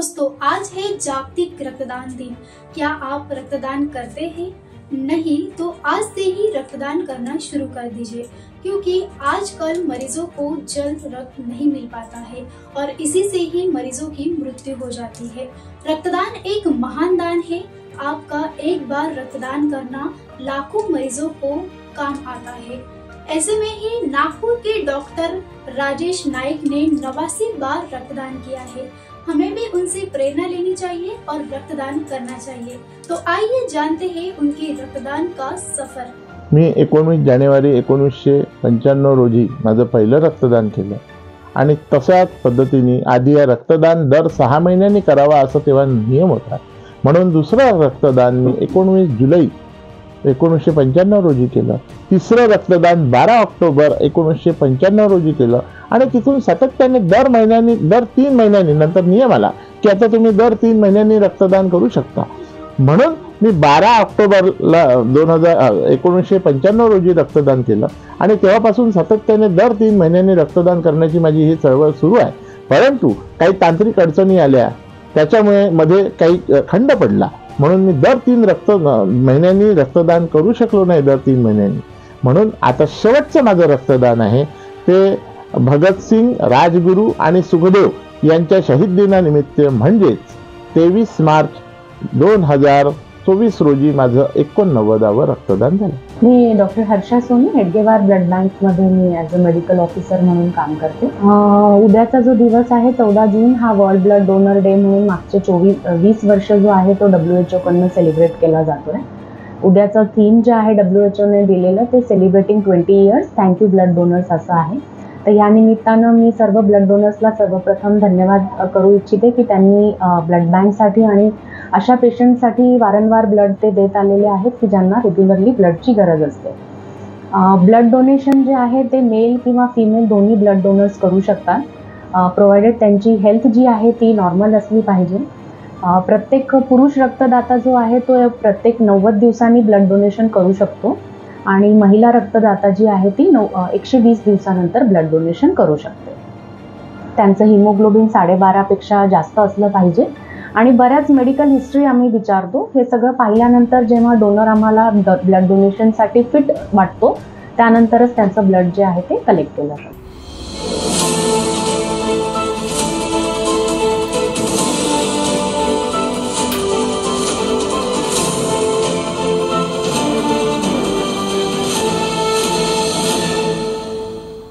दोस्तों, आज है जागतिक रक्तदान दिन। क्या आप रक्तदान करते हैं? नहीं तो आज से ही रक्तदान करना शुरू कर दीजिए, क्योंकि आजकल मरीजों को जल्द रक्त नहीं मिल पाता है और इसी से ही मरीजों की मृत्यु हो जाती है। रक्तदान एक महान दान है। आपका एक बार रक्तदान करना लाखों मरीजों को काम आता है। ऐसे में ही नागपुर के डॉक्टर राजेश नाइक ने 89 बार रक्तदान किया है। हमें भी उनसे प्रेरणा लेनी चाहिए और रक्तदान करना चाहिए। तो आइए जानते हैं उनके रक्तदान का सफर। मी 19 जानेवारी 1995 रोजी माझं पहिलं रक्तदान केलं आणि तशाच पद्धतीने आधी या रक्तदान दर 6 महिन्यांनी करावा असा तेव्हा नियम होता। म्हणून दुसरं रक्तदान मी 19 जुलै 1995 रोजी केलं। तिसरं रक्तदान 12 ऑक्टोबर 1995 रोजी केलं आणि तिथून सातत्याने दर 3 महिन्यांनी नंतर नियम आला की आता तुम्ही दर 3 महिन्यांनी रक्तदान करू शकता। म्हणून मी 12 ऑक्टोबरला 1995 रोजी रक्तदान केलं आणि तेव्हापासून सातत्याने दर 3 महिन्यांनी रक्तदान करण्याची माझी ही चळवळ सुरू आहे। परंतु काही तांत्रिक अडचणी आल्या, त्याच्यामुळे मध्ये काही खंड पडला, म्हणून मी दर 3 महिन्यांनी रक्तदान करू शकलो नाही दर 3 महिन्यांनी। म्हणून आता शेवटचं माझं रक्तदान आहे ते भगतसिंग, राजगुरू आणि सुखदेव यांच्या शहीद दिनानिमित्त म्हणजेच 23 मार्च 2024 रोजी माझं 89वे रक्तदान झालं। मी doctor Harsha Soni, Hedgewar blood bank मध्ये मी ॲज अ मेडिकल ऑफिसर म्हणून काम करते। उद्याचा जो दिवस आहे 14 जून हा वर्ल्ड ब्लड डोनर डे म्हणून मागचे 20 वर्ष जो आहे तो WHO कडून सेलिब्रेट केला जातोय। उद्याचं थीम जे आहे WHO ने दिलेलं ते celebrating 20 years thank you blood donors असं आहे। तर या निमित्तानं मी सर्व ब्लड डोनर्सला सर्वप्रथम धन्यवाद करू इच्छिते की त्यांनी ब्लड बँकसाठी आणि अशा पेशंटसाठी वारंवार ब्लड ते देत आलेले आहेत की ज्यांना रेग्युलरली ब्लडची गरज असते। ब्लड डोनेशन जे आहे ते मेल किंवा फिमेल दोन्ही ब्लड डोनर्स करू शकतात, प्रोव्हाइडेड त्यांची हेल्थ जी आहे ती नॉर्मल असली पाहिजे। प्रत्येक पुरुष रक्तदाता जो आहे तो प्रत्येक 90 दिवसांनी ब्लड डोनेशन करू शकतो आणि महिला रक्तदाता जी आहे ती 120 दिवसानंतर ब्लड डोनेशन करू शकते। त्यांचं हिमोग्लोबिन 12.5 पेक्षा जास्त असलं पाहिजे आणि बऱ्याच मेडिकल हिस्ट्री आम्ही विचारतो। हे सगळं पाहिल्यानंतर जेव्हा डोनर आम्हाला ब्लड डोनेशनसाठी फिट वाटतो त्यानंतरच त्यांचं ब्लड जे आहे ते कलेक्ट केलं जातं।